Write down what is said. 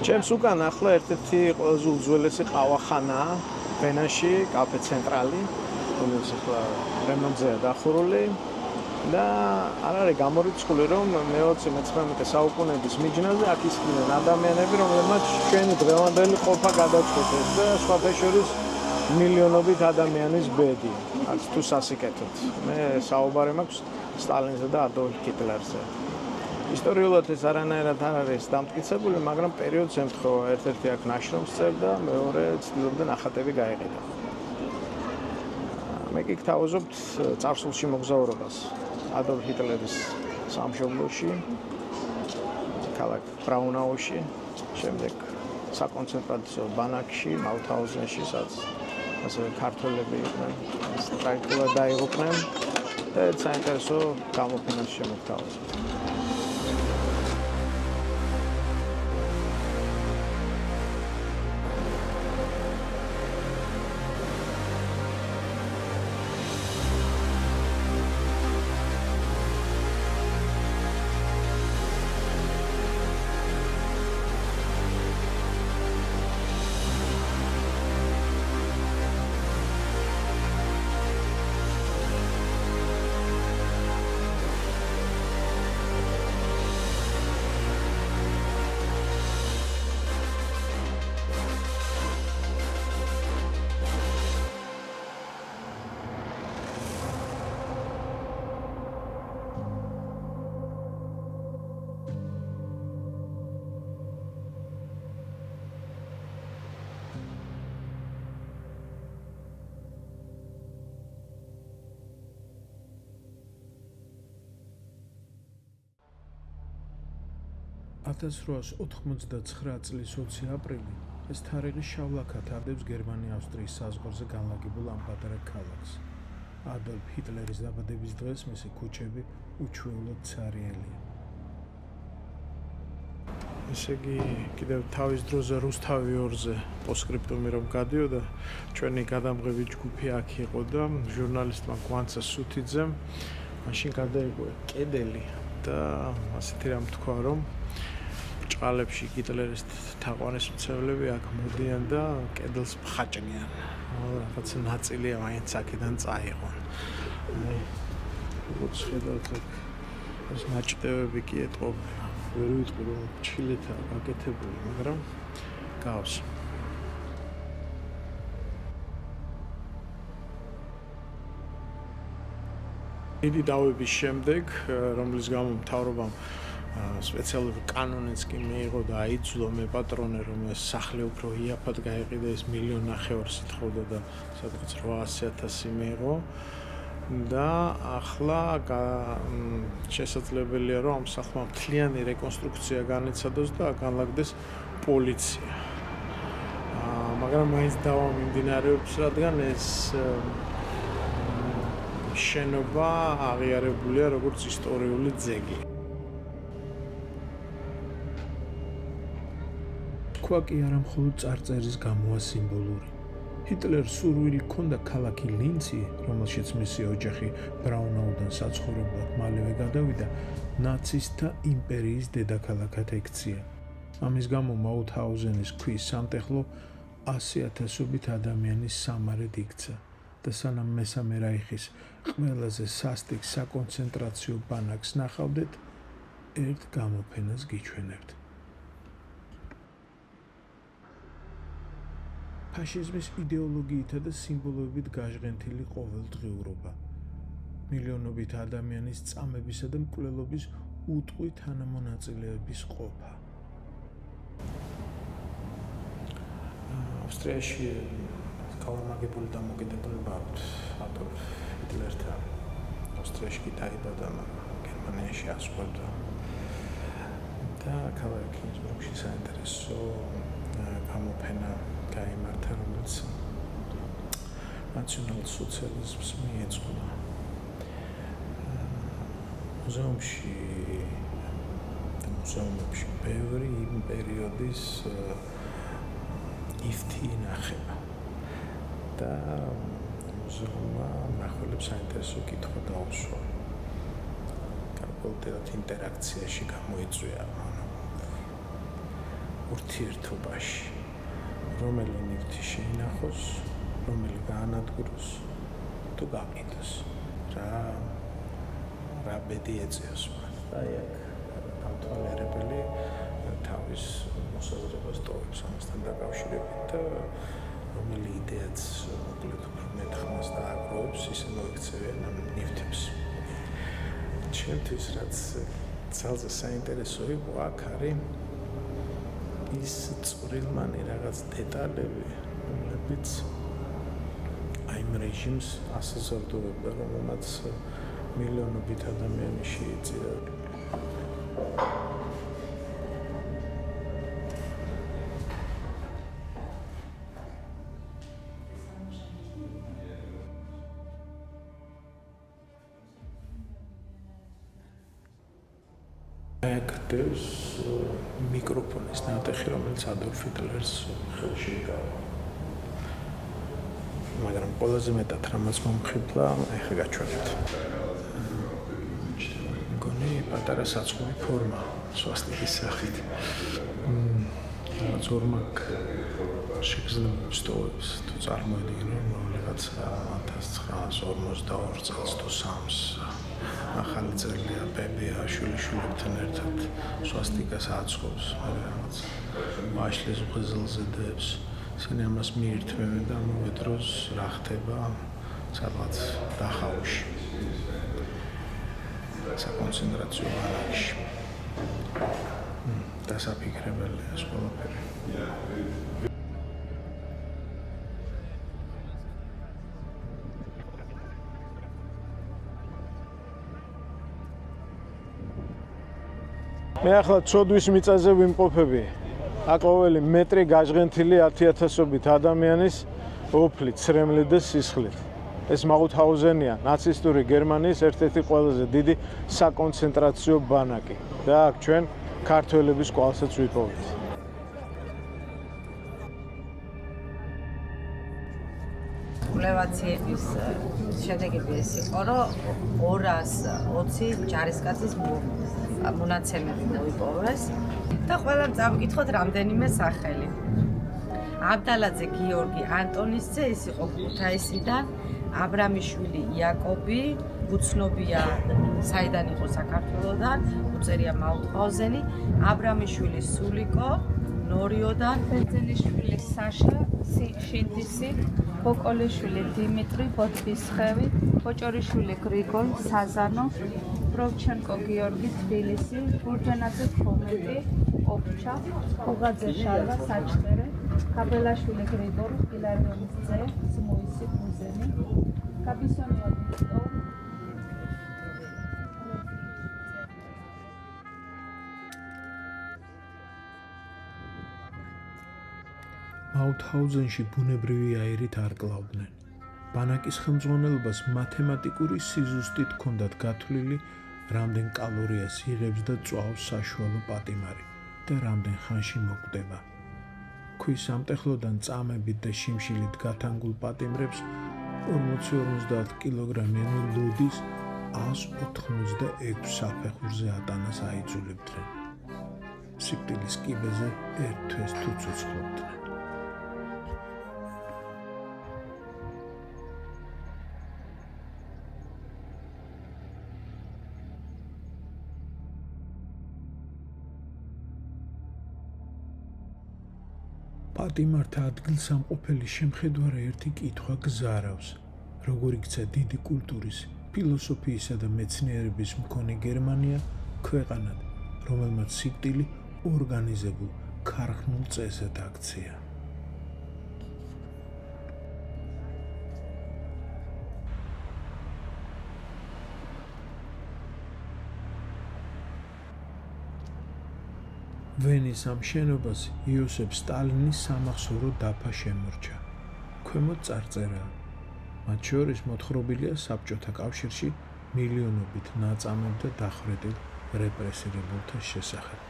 ჩემს უკან ახლა ერთ-ერთი ყველაზე უძველესი ყავახანაა ვენაში, კაფე ცენტრალი, რომელიც ახლა რემონტზეა დახურული და არ არის გამორიცხული, რომ მე-20-19 საუკუნეების მიჯნაზე აქ ისხდნენ ადამიანები, რომლებმაც ჩვენი დღევანდელი ყოფა გადაწყვეტეს და სხვათა შორის მილიონობით ადამიანის ბედი, არც თუ სასიკეთოდ. მე საუბარი მაქვს სტალინზე და ადოლფ ჰიტლერზე. ისტორიულად ეს არანაირად არ არის დამტკიცებული, მაგრამ პერიოდს ემთხვევა, ერთ-ერთი აქ ნაშრომს წერდა, მეორე ცდილობდა ნახატები გაეყიდა. მე კი გთავაზობთ წარსულში მოგზაურობას ადოლფ ჰიტლერის სამშობლოში, ქალაქ ბრაუნაუში, შემდეგ საკონცენტრაციო ბანაკში, მაუთჰაუზენში, სადაც ასევე ქართველები იყვნენ, სტრაიკულად დაიღუპნენ და საინტერესო გამოფენას შემოგთავაზებთ. $1899 წლის 20 აპრილი ეს თარიღი შავლაქად ადევს გერმანია-ავსტრიის საზღვარზე განლაგებულ ამ პატარა ქალაქს. ადოლფ ჰიტლერის დაბადების დღეს მისი ქუჩები უჩვეულოდ ცარიელია. ესე იგი, კიდევ თავის დროზე რუსთავი 2-ზე პოსტსკრიპტუმი რომ გადიოდა, ჩვენი გადამღები ჯგუფი აქ იყო და ჟურნალისტმა გვანცა სუთიძემ მაშინ გადაიგო კედელი და ასეთი რამ თქვა, რომ ბრჭყალებში ჰიტლერის თაყვანისმცემლები აქ მოდიან და კედელს მხაჭნიან. რაღაც ნაწილი მაინც აქედან წაიღონ. როგორც ხედავთ, ეს ნაჭდევები კი ეტყობენ. ვერ ვიტყვი, რომ ჩილეთაა გაკეთებული, მაგრამ გავს. დიდი დავების შემდეგ, რომლის გამო მთავრობამ სპეციალური კანონიც კი მიიღო და აიძულა მე პატრონე, რომ ეს სახლი უფრო იაფად გაეყიდა, ეს 1.5 მილიონი ითხოვდა და სადღაც 800,000 მიიღო. და ახლა შესაძლებელია, რომ ამ სახლმა მთლიანი რეკონსტრუქცია განიცადოს და განლაგდეს პოლიცია. მაგრამ მაინც დავა მიმდინარეობს, რადგან ეს შენობა აღიარებულია როგორც ისტორიული ძეგლი. თქვა კი არა მხოლოდ წარწერის გამოა სიმბოლური. ჰიტლერს სურვილი ჰქონდა ქალაქი ლინცი, რომელშიც მისი ოჯახი ბრაუნაუდან საცხოვრებლად მალევე გადავიდა, ნაცისტთა იმპერიის დედაქალაქად ექცია. ამის გამო მაუთჰაუზენის ქვის სამტეხლო 100,000-ობით ადამიანის სამარედ იქცა და სანამ მესამე რაიხის ყველაზე სასტიკ საკონცენტრაციო ბანაკს ნახავდეთ, ერთ გამოფენას გიჩვენებთ. ფაშიზმის იდეოლოგიითა და სიმბოლოებით გაჟღენთილი ყოველდღიურობა. მილიონობით ადამიანის წამებისა და მკვლელობის უტყვი თანამონაწილეების ყოფა. ავსტრიაში კალამაგებული დამოკიდებულება აქვს ადოლფ ჰიტლერთან. ავსტრიაში კი დაიბადა, მაგრამ გერმანიაში ასვლდა. და ქალაქ ინსბრუკში საინტერესო გამოფენა გაიმართა, რომელიც ნაციონალ-სოციალიზმს მიეძღვნა. მუზეუმებში ბევრი იმ პერიოდის იფთი ინახება და მუზეუმმა მნახველებს საინტერესო კითხვა დაუსვა. გარკვეულწილად ინტერაქციაში გამოიწვია ურთიერთობაში, რომელი ნივთი შეინახოს, რომელი გაანადგუროს თუ გაყიდოს, რა ბედი ეწევს მას. აი აქ დამთვალიერებელი თავის მოსაზრებას ტოვებს ამასთან დაკავშირებით და რომელი იდეაც მოკლედ მეტ ხმას დააგროვებს, ისე მოიქცევიან ამ ნივთებს. ჩემთვის რაც ძალზე საინტერესო იყო აქ არის ის წვრილმანი რაღაც დეტალები, რომლებიც იმ რეჟიმს ასაზრდოებდა, რომელმაც მილიონობით ადამიანი შეიწირა. Actors მიკროფონის ნატეხი, რომელიც ადოლფ ჰიტლერს ხელში იკავა. მაგრამ ყველაზე მეტად რამაც მომხიბლა, ეხლა გაჩვენებთ. მგონი პატარა საწყობი ფორმა, სვასტიკის სახით. რაც ორმაგ შეგრძნებებს ტოვებს, თუ წარმოედგინე, რომ რაღაცა 1942 წელს თუ 3-ს ახალი წელია, ბებია შვილიშვილებთან ერთად სვასტიკას აწყობს, რაღაც მაშლის უხეზელზე დებს. ისინი ამას მიირთმევენ და ამავე დროს რა ხდება სადღაც დახაუში, საკონცენტრაციო ბანაკში. დასაფიქრებელია ეს ყველაფერი. მე ახლა ცოდვის მიწაზე ვიმყოფები. აქ ყოველი მეტრი გაჟღენთილი 10,000-ობით ადამიანის ოფლით, ცრემლით და სისხლით. ეს მაუთჰაუზენია, ნაცისტური გერმანიის ერთ-ერთი ყველაზე დიდი საკონცენტრაციო ბანაკი. და აქ ჩვენ ქართველების კვალსაც ვიპოვეთ. კვლევაციების შედეგები ეს იყო, რომ 220 ჯარისკაცის მონაცემები მოიპოვეს და ყველამ წავიკითხოთ რამდენიმე სახელი. აბდალაძე გიორგი ანტონისძე, ის იყო ქუთაისიდან, აბრამიშვილი იაკობი, უცნობია საიდან იყო საქართველოდან, უწერია მაუთჰაუზენი, აბრამიშვილი სულიკო, ნორიოდან, ბერძელიშვილი საშა, შინდისი, ბოკოლიშვილი დიმიტრი, ბოთბისხევი, ბოჭორიშვილი გრიგოლ, საზანო, პროვჩენკო გიორგი, თბილისი, ბურჯანაძე ხომეტი, ოფჩა, ხუღაძე შალვა, საჩხერე, ხაბელაშვილი გრიგოლ, ილარიონის ძე, ზმუისი ბუზენი, კაბისონია ვიქტორ, მაუთჰაუზენში ბუნებრივი აირით არ კლავდნენ. ბანაკის ხელმძღვანელობას მათემატიკური სიზუსტით ჰქონდათ გათვლილი, რამდენ კალორიას იღებს და წვავს საშუალო პატიმარი და რამდენ ხანში მოკვდება. ქვის სამტეხლოდან წამებით და შიმშილით გათანგულ პატიმრებს 40-50 კილოგრამიანი ლოდის 186 საფეხურზე ატანას აიძულებდნენ. სიკვდილის კიბეზე ერთ თვეს თუ ცოცხლობდნენ. პატიმართა ადგილსამყოფელი შემხედვარე ერთი კითხვა გზარავს. როგორ იქცა დიდი კულტურის, ფილოსოფიისა და მეცნიერების მქონე გერმანია ქვეყანად, რომელმაც სიკვდილი ორგანიზებულ ქარხნულ წესად აქცია. ვენის ამ შენობას იოსებ სტალინის სამახსოვრო დაფა შემორჩა. ქვემოთ წარწერაა. მათ შორის მოთხრობილია საბჭოთა კავშირში მილიონობით ნაწამებ და დახვრეტილ რეპრესირებულთა შესახებ.